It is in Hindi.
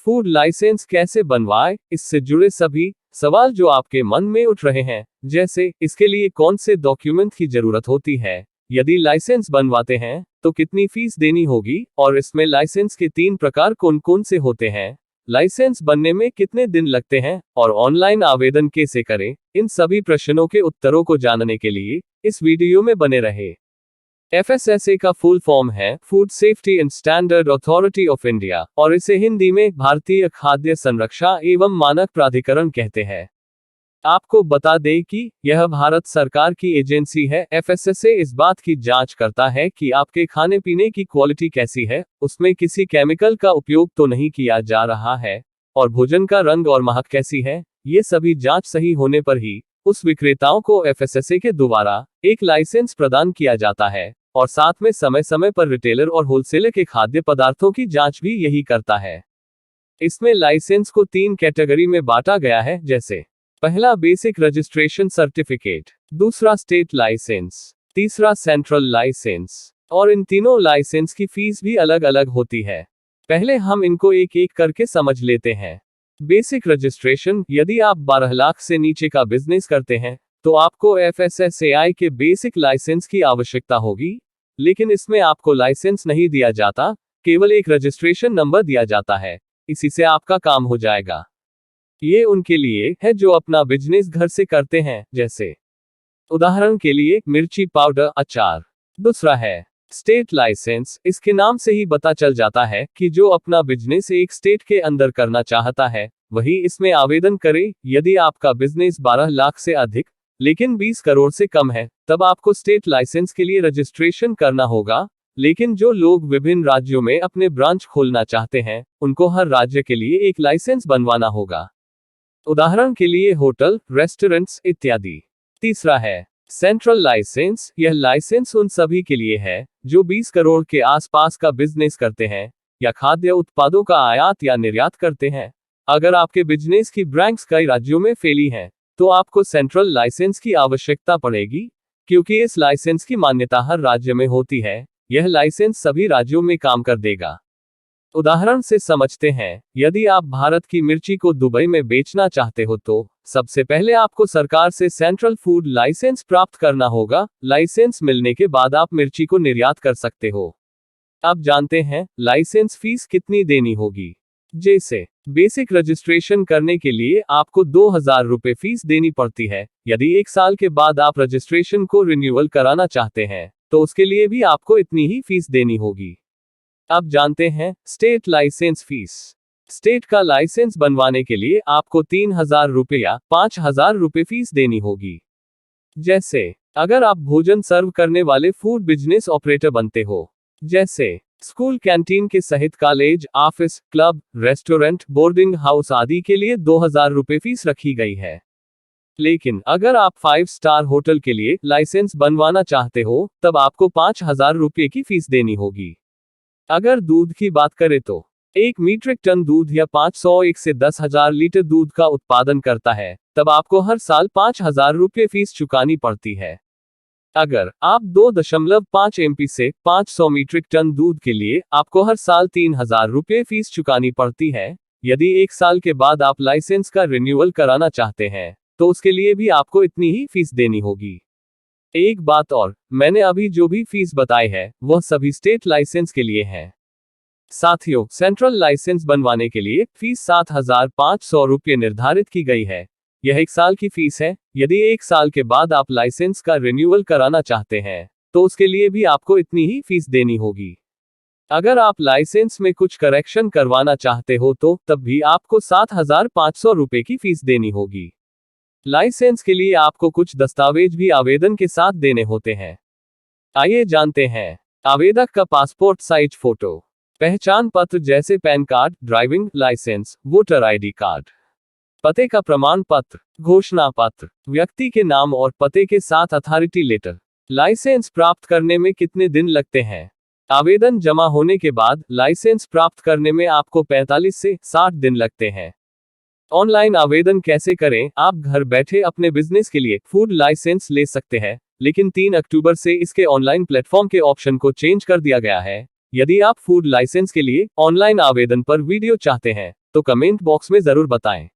फूड लाइसेंस कैसे बनवाएं, इससे जुड़े सभी सवाल जो आपके मन में उठ रहे हैं, जैसे इसके लिए कौन से डॉक्यूमेंट की जरूरत होती है, यदि लाइसेंस बनवाते हैं तो कितनी फीस देनी होगी, और इसमें लाइसेंस के 3 प्रकार कौन कौन से होते हैं, लाइसेंस बनने में कितने दिन लगते हैं, और ऑनलाइन आवेदन कैसे करें, इन सभी प्रश्नों के उत्तरों को जानने के लिए इस वीडियो में बने रहे। FSSA का फुल फॉर्म है food safety and standard authority of India, और इसे हिंदी में भारतीय खाद्य संरक्षा एवं मानक प्राधिकरण कहते हैं। आपको बता दें कि यह भारत सरकार की एजेंसी है। FSSA इस बात की जांच करता है कि आपके खाने पीने की क्वालिटी कैसी है, उसमें किसी केमिकल का उपयोग तो नहीं किया जा रहा है, और भोजन का रंग और महक कैसी है। ये सभी जांच सही होने पर ही उस विक्रेताओं को FSSA के द्वारा एक लाइसेंस प्रदान किया जाता है, और साथ में समय समय पर रिटेलर और होलसेलर के खाद्य पदार्थों की जांच भी यही करता है। इसमें लाइसेंस को 3 कैटेगरी में बांटा गया है, जैसे पहला बेसिक रजिस्ट्रेशन सर्टिफिकेट, दूसरा स्टेट लाइसेंस, तीसरा सेंट्रल लाइसेंस, और इन तीनों लाइसेंस की फीस भी अलग अलग होती है। पहले हम इनको एक एक करके समझ लेते हैं। बेसिक रजिस्ट्रेशन, यदि आप 12 लाख से नीचे का बिजनेस करते हैं तो आपको FSSAI के बेसिक लाइसेंस की आवश्यकता होगी, लेकिन इसमें आपको लाइसेंस नहीं दिया जाता, केवल एक रजिस्ट्रेशन नंबर दिया जाता है, इसी से आपका काम हो जाएगा। ये उनके लिए है जो अपना बिजनेस घर से करते हैं, जैसे उदाहरण के लिए मिर्ची पाउडर, अचार। दूसरा है स्टेट लाइसेंस, इसके नाम से ही पता चल जाता है कि जो अपना बिजनेस एक स्टेट के अंदर करना चाहता है वही इसमें आवेदन करे। यदि आपका बिजनेस 12 लाख से अधिक लेकिन 20 करोड़ से कम है, तब आपको स्टेट लाइसेंस के लिए रजिस्ट्रेशन करना होगा। लेकिन जो लोग विभिन्न राज्यों में अपने ब्रांच खोलना चाहते हैं, उनको हर राज्य के लिए एक लाइसेंस बनवाना होगा, उदाहरण के लिए होटल, रेस्टोरेंट्स इत्यादि। तीसरा है सेंट्रल लाइसेंस, यह लाइसेंस उन सभी के लिए है जो 20 करोड़ के आसपास का बिजनेस करते हैं या खाद्य उत्पादों का आयात या निर्यात करते हैं। अगर आपके बिजनेस की ब्रांच कई राज्यों में फैली है तो आपको सेंट्रल लाइसेंस की आवश्यकता पड़ेगी, क्योंकि इस लाइसेंस की मान्यता हर राज्य में होती है। यह लाइसेंस सभी राज्यों में काम कर देगा। उदाहरण से समझते हैं, यदि आप भारत की मिर्ची को दुबई में बेचना चाहते हो तो सबसे पहले आपको सरकार से सेंट्रल फूड लाइसेंस प्राप्त करना होगा। लाइसेंस मिलने के बाद आप मिर्ची को निर्यात कर सकते हो। अब जानते हैं लाइसेंस फीस कितनी देनी होगी। जैसे बेसिक रजिस्ट्रेशन करने के लिए आपको 2000 रुपये फीस देनी पड़ती है। यदि 1 साल के बाद आप रजिस्ट्रेशन को रिन्यूअल कराना चाहते हैं तो उसके लिए भी आपको इतनी ही फीस देनी होगी। अब जानते हैं स्टेट लाइसेंस फीस। स्टेट का लाइसेंस बनवाने के लिए आपको 3000 रुपये या 5000 रुपये फीस देनी होगी। जैसे अगर आप भोजन सर्व करने वाले फूड बिजनेस ऑपरेटर बनते हो, जैसे स्कूल कैंटीन के सहित college, office, club, restaurant, boarding house आदि के लिए 2000 रुपये फीस रखी गई है। लेकिन अगर आप 5 स्टार होटल के लिए लाइसेंस बनवाना चाहते हो तब आपको 5000 रुपये की फीस देनी होगी। अगर दूध की बात करें तो 1 मीट्रिक टन दूध या 501 से 10,000 लीटर दूध का उत्पादन करता है, तब आपको हर साल 5000 रुपये फीस चुकानी पड़ती है। अगर आप 2.5 MP से 500 मीट्रिक टन दूध के लिए आपको हर साल 3000 रुपये फीस चुकानी पड़ती है। यदि 1 साल के बाद आप लाइसेंस का रिन्यूअल कराना चाहते हैं तो उसके लिए भी आपको इतनी ही फीस देनी होगी। एक बात और, मैंने अभी जो भी फीस बताई है वह सभी स्टेट लाइसेंस के लिए है। साथियों, सेंट्रल लाइसेंस बनवाने के लिए फीस 7500 रुपये निर्धारित की गई है। यह 1 साल की फीस है। यदि 1 साल के बाद आप लाइसेंस का रिन्यूअल कराना चाहते हैं तो उसके लिए भी आपको इतनी ही फीस देनी होगी। अगर आप लाइसेंस में कुछ करेक्शन करवाना चाहते हो तो तब भी आपको 7500 रुपये की फीस देनी होगी। लाइसेंस के लिए आपको कुछ दस्तावेज भी आवेदन के साथ देने होते हैं। आइए जानते हैं। आवेदक का पासपोर्ट साइज फोटो, पहचान पत्र जैसे PAN card, driving licence, voter ID card, पते का प्रमाण पत्र, घोषणा पत्र, व्यक्ति के नाम और पते के साथ अथॉरिटी लेटर। लाइसेंस प्राप्त करने में कितने दिन लगते हैं? आवेदन जमा होने के बाद लाइसेंस प्राप्त करने में आपको 45 से 60 दिन लगते हैं। ऑनलाइन आवेदन कैसे करें? आप घर बैठे अपने बिजनेस के लिए फूड लाइसेंस ले सकते हैं, लेकिन 3 अक्टूबर से इसके ऑनलाइन प्लेटफॉर्म के ऑप्शन को चेंज कर दिया गया है। यदि आप फूड लाइसेंस के लिए ऑनलाइन आवेदन पर वीडियो चाहते हैं तो कमेंट बॉक्स में जरूर बताएं।